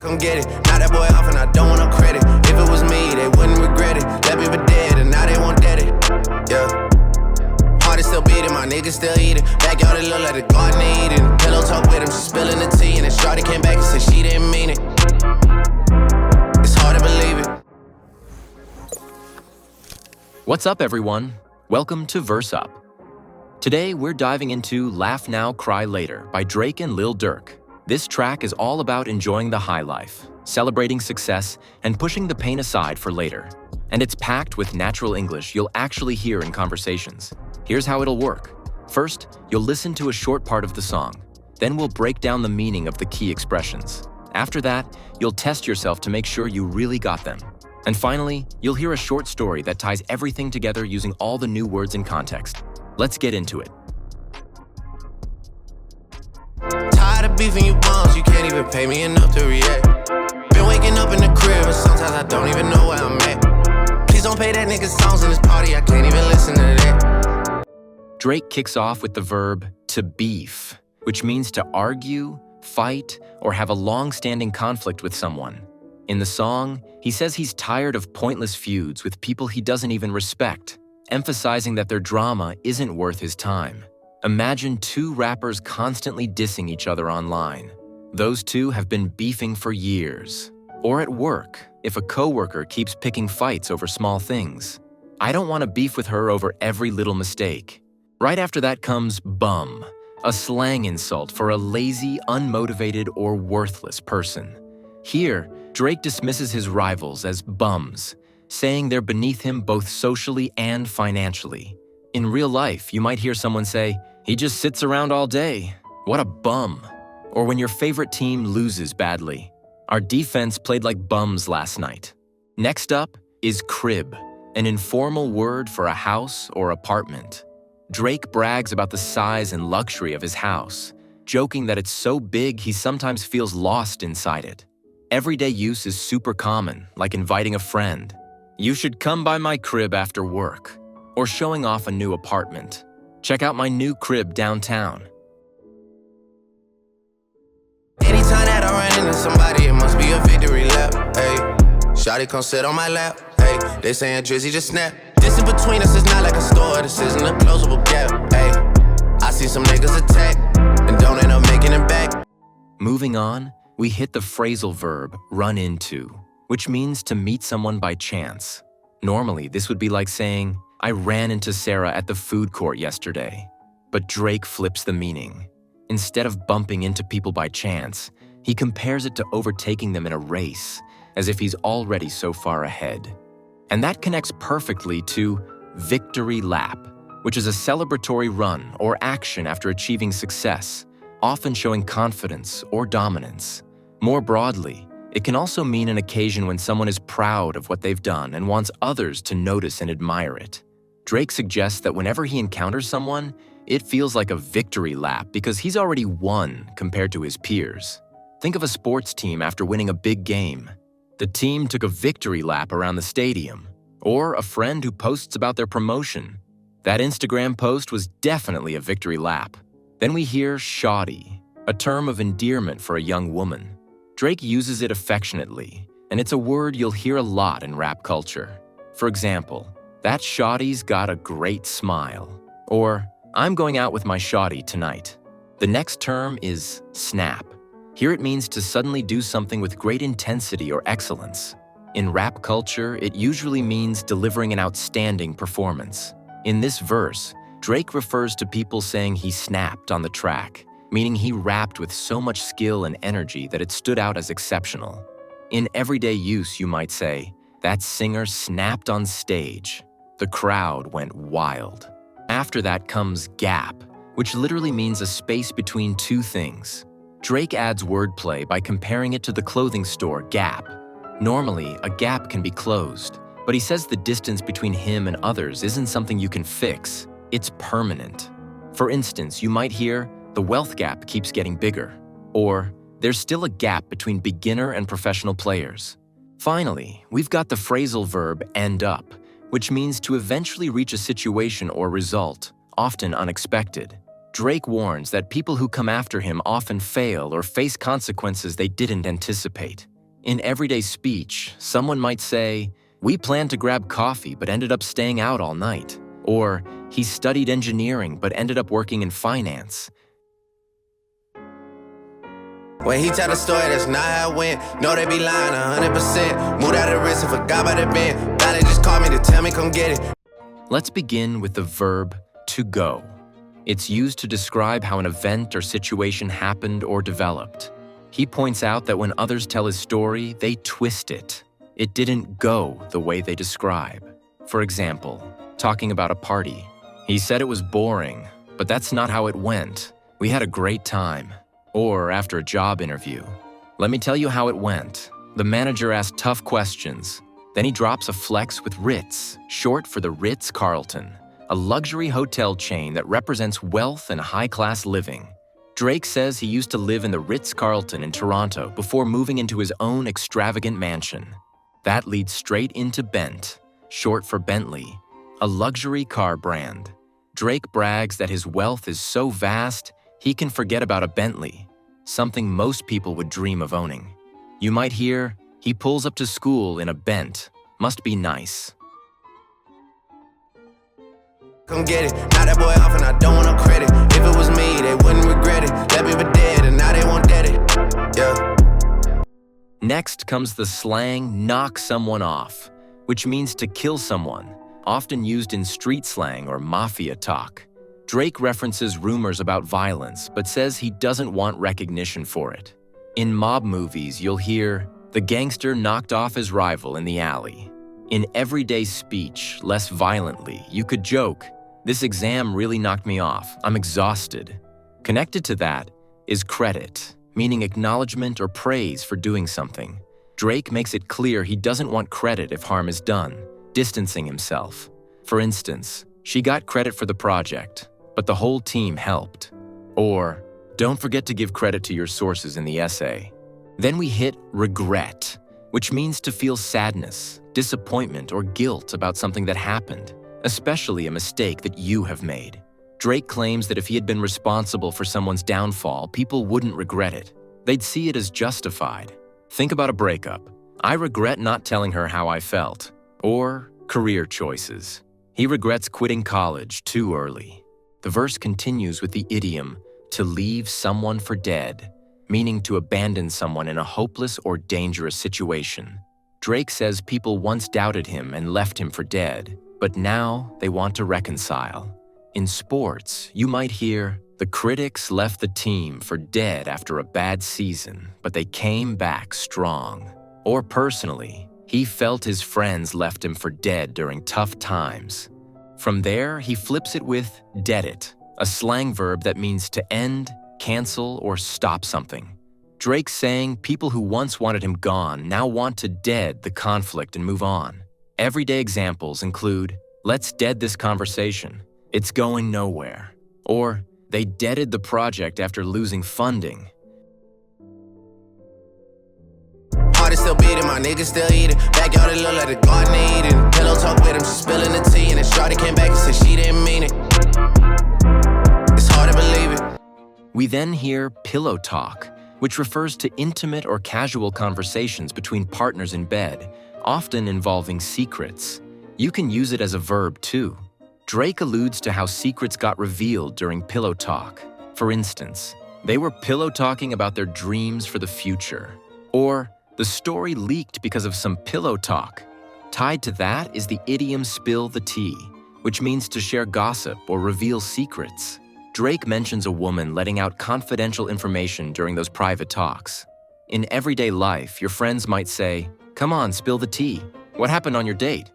Come get it, now that boy off and I don't want no credit. If it was me, they wouldn't regret it. Left me for dead and now they won't dead it. Yeah. Heart is still beating, my niggas still eating. Backyard it look like the garden they eating. Pillow talk with him, she spilling the tea. And then Shawty came back and said she didn't mean it. It's hard to believe it. What's up, everyone? Welcome to Verse Up. Today, we're diving into Laugh Now, Cry Later by Drake and Lil Durk. This track is all about enjoying the high life, celebrating success, and pushing the pain aside for later. And it's packed with natural English you'll actually hear in conversations. Here's how it'll work. First, you'll listen to a short part of the song. Then we'll break down the meaning of the key expressions. After that, you'll test yourself to make sure you really got them. And finally, you'll hear a short story that ties everything together using all the new words in context. Let's get into it. Tired of beefing you bums, you can't even pay me enough to react. Been waking up in the crib and sometimes I don't even know where I'm at. Please don't pay that nigga songs in this party, I can't even listen to that. Drake kicks off with the verb to beef, which means to argue, fight, or have a long-standing conflict with someone. In the song, he says he's tired of pointless feuds with people he doesn't even respect, emphasizing that their drama isn't worth his time. Imagine two rappers constantly dissing each other online. Those two have been beefing for years. Or at work, if a coworker keeps picking fights over small things. I don't want to beef with her over every little mistake. Right after that comes bum, a slang insult for a lazy, unmotivated, or worthless person. Here, Drake dismisses his rivals as bums, saying they're beneath him both socially and financially. In real life, you might hear someone say, "He just sits around all day. What a bum." Or when your favorite team loses badly. "Our defense played like bums last night." Next up is crib, an informal word for a house or apartment. Drake brags about the size and luxury of his house, joking that it's so big he sometimes feels lost inside it. Everyday use is super common, like inviting a friend. "You should come by my crib after work," or showing off a new apartment. "Check out my new crib downtown." Anytime that I run into somebody, it must be a victory lap. Hey, Shawty come sit on my lap. Hey, they saying Drizzy just snap. This in between us is not like a store, this isn't a closable gap. Hey, I see some niggas attack and don't end up making it back. Moving on, we hit the phrasal verb run into, which means to meet someone by chance. Normally, this would be like saying, "I ran into Sarah at the food court yesterday." But Drake flips the meaning. Instead of bumping into people by chance, he compares it to overtaking them in a race, as if he's already so far ahead. And that connects perfectly to victory lap, which is a celebratory run or action after achieving success, often showing confidence or dominance. More broadly, it can also mean an occasion when someone is proud of what they've done and wants others to notice and admire it. Drake suggests that whenever he encounters someone, it feels like a victory lap because he's already won compared to his peers. Think of a sports team after winning a big game. The team took a victory lap around the stadium. Or a friend who posts about their promotion. That Instagram post was definitely a victory lap. Then we hear shawty, a term of endearment for a young woman. Drake uses it affectionately, and it's a word you'll hear a lot in rap culture. For example, "That shawty's got a great smile," or "I'm going out with my shawty tonight." The next term is snap. Here it means to suddenly do something with great intensity or excellence. In rap culture, it usually means delivering an outstanding performance. In this verse, Drake refers to people saying he snapped on the track, meaning he rapped with so much skill and energy that it stood out as exceptional. In everyday use, you might say, "That singer snapped on stage. The crowd went wild." After that comes gap, which literally means a space between two things. Drake adds wordplay by comparing it to the clothing store Gap. Normally, a gap can be closed, but he says the distance between him and others isn't something you can fix. It's permanent. For instance, you might hear, "The wealth gap keeps getting bigger," or "There's still a gap between beginner and professional players." Finally, we've got the phrasal verb end up, which means to eventually reach a situation or result, often unexpected. Drake warns that people who come after him often fail or face consequences they didn't anticipate. In everyday speech, someone might say, "We planned to grab coffee but ended up staying out all night." Or, "He studied engineering but ended up working in finance." When he tell the story, that's not how it went. No, they be lying 100%. Moved out of the wrist and forgot about the bend. Now they just call me to tell me come get it. Let's begin with the verb to go. It's used to describe how an event or situation happened or developed. He points out that when others tell his story, they twist it. It didn't go the way they describe. For example, talking about a party. "He said it was boring, but that's not how it went. We had a great time." Or after a job interview, "Let me tell you how it went. The manager asked tough questions." Then he drops a flex with Ritz, short for the Ritz-Carlton, a luxury hotel chain that represents wealth and high-class living. Drake says he used to live in the Ritz-Carlton in Toronto before moving into his own extravagant mansion. That leads straight into Bent, short for Bentley, a luxury car brand. Drake brags that his wealth is so vast, he can forget about a Bentley, something most people would dream of owning. You might hear, "He pulls up to school in a Bent. Must be nice." Come get it. Now that boy off and I don't want no credit. If it was me, they wouldn't regret it. Left me for dead and now they want dead it. Yeah. Next comes the slang knock someone off, which means to kill someone, often used in street slang or mafia talk. Drake references rumors about violence, but says he doesn't want recognition for it. In mob movies, you'll hear, "The gangster knocked off his rival in the alley." In everyday speech, less violently, you could joke, "This exam really knocked me off. I'm exhausted." Connected to that is credit, meaning acknowledgement or praise for doing something. Drake makes it clear he doesn't want credit if harm is done, distancing himself. For instance, "She got credit for the project, but the whole team helped." Or, "Don't forget to give credit to your sources in the essay." Then we hit regret, which means to feel sadness, disappointment, or guilt about something that happened, especially a mistake that you have made. Drake claims that if he had been responsible for someone's downfall, people wouldn't regret it. They'd see it as justified. Think about a breakup. "I regret not telling her how I felt." Or career choices. He regrets quitting college too early. The verse continues with the idiom, "to leave someone for dead," meaning to abandon someone in a hopeless or dangerous situation. Drake says people once doubted him and left him for dead, but now they want to reconcile. In sports, you might hear, "The critics left the team for dead after a bad season, but they came back strong." Or personally, he felt his friends left him for dead during tough times. From there, he flips it with dead it, a slang verb that means to end, cancel, or stop something. Drake's saying people who once wanted him gone now want to dead the conflict and move on. Everyday examples include, "Let's dead this conversation. It's going nowhere." Or, "They deaded the project after losing funding." Heart is still beating, my niggas still eating. Backyard it look like the garden eating. Pillow talk with him, she spilling the tea. And then shorty came back and said she didn't mean it. It's hard to believe it. We then hear pillow talk, which refers to intimate or casual conversations between partners in bed, often involving secrets. You can use it as a verb too. Drake alludes to how secrets got revealed during pillow talk. For instance, they were pillow talking about their dreams for the future. Or, the story leaked because of some pillow talk. Tied to that is the idiom spill the tea, which means to share gossip or reveal secrets. Drake mentions a woman letting out confidential information during those private talks. In everyday life, your friends might say, "Come on, spill the tea. What happened on your date?"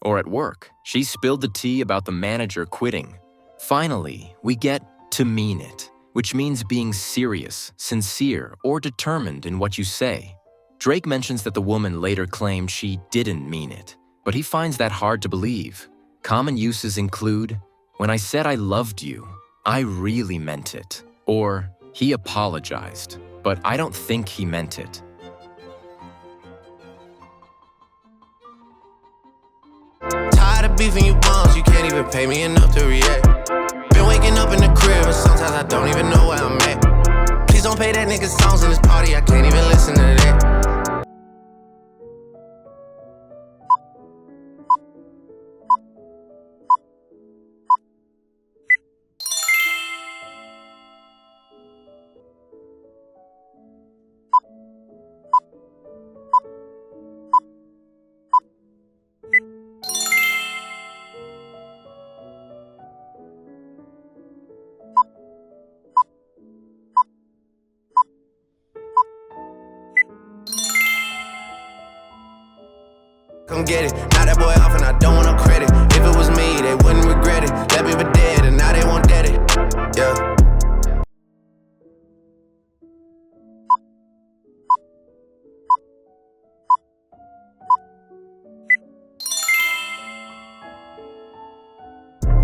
Or at work, "She spilled the tea about the manager quitting." Finally, we get to mean it, which means being serious, sincere, or determined in what you say. Drake mentions that the woman later claimed she didn't mean it, but he finds that hard to believe. Common uses include, "When I said I loved you, I really meant it." Or, "He apologized, but I don't think he meant it." Tired of beefing you bums, you can't even pay me enough to react. Been waking up in the crib and sometimes I don't even know where I'm at. Please don't pay that nigga songs in this party, I can't even listen to that. Come get it. Now that boy off and I don't want no credit. If it was me, they wouldn't regret it. Left me for dead and now they want dead it. Yeah.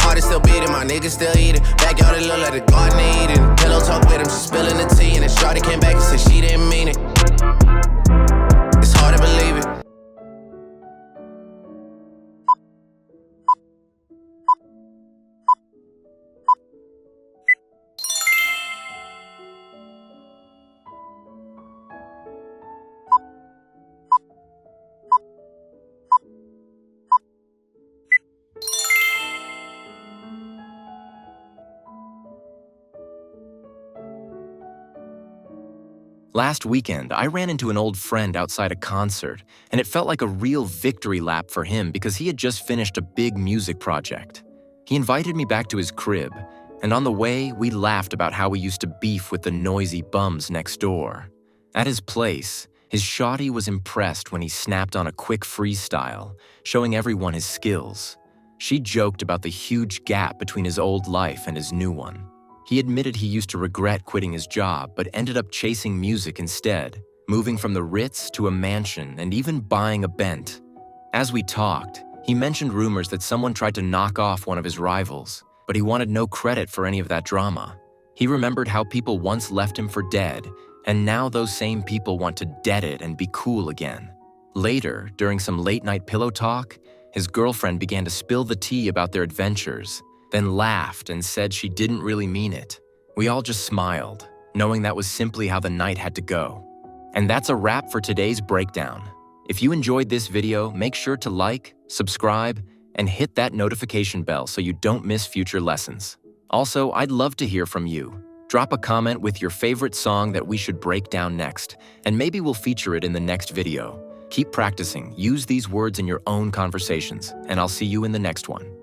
Heart is still beating, my niggas still eating. Backyard, it look like the garden eating. Pillow talk with him, she spilling the tea. And then Shawty came back and said she didn't mean it. It's hard to believe it. Last weekend, I ran into an old friend outside a concert, and it felt like a real victory lap for him because he had just finished a big music project. He invited me back to his crib, and on the way, we laughed about how we used to beef with the noisy bums next door. At his place, his shawty was impressed when he snapped on a quick freestyle, showing everyone his skills. She joked about the huge gap between his old life and his new one. He admitted he used to regret quitting his job, but ended up chasing music instead, moving from the Ritz to a mansion and even buying a Bent. As we talked, he mentioned rumors that someone tried to knock off one of his rivals, but he wanted no credit for any of that drama. He remembered how people once left him for dead, and now those same people want to dead it and be cool again. Later, during some late-night pillow talk, his girlfriend began to spill the tea about their adventures, then laughed and said she didn't really mean it. We all just smiled, knowing that was simply how the night had to go. And that's a wrap for today's breakdown. If you enjoyed this video, make sure to like, subscribe, and hit that notification bell so you don't miss future lessons. Also, I'd love to hear from you. Drop a comment with your favorite song that we should break down next, and maybe we'll feature it in the next video. Keep practicing, use these words in your own conversations, and I'll see you in the next one.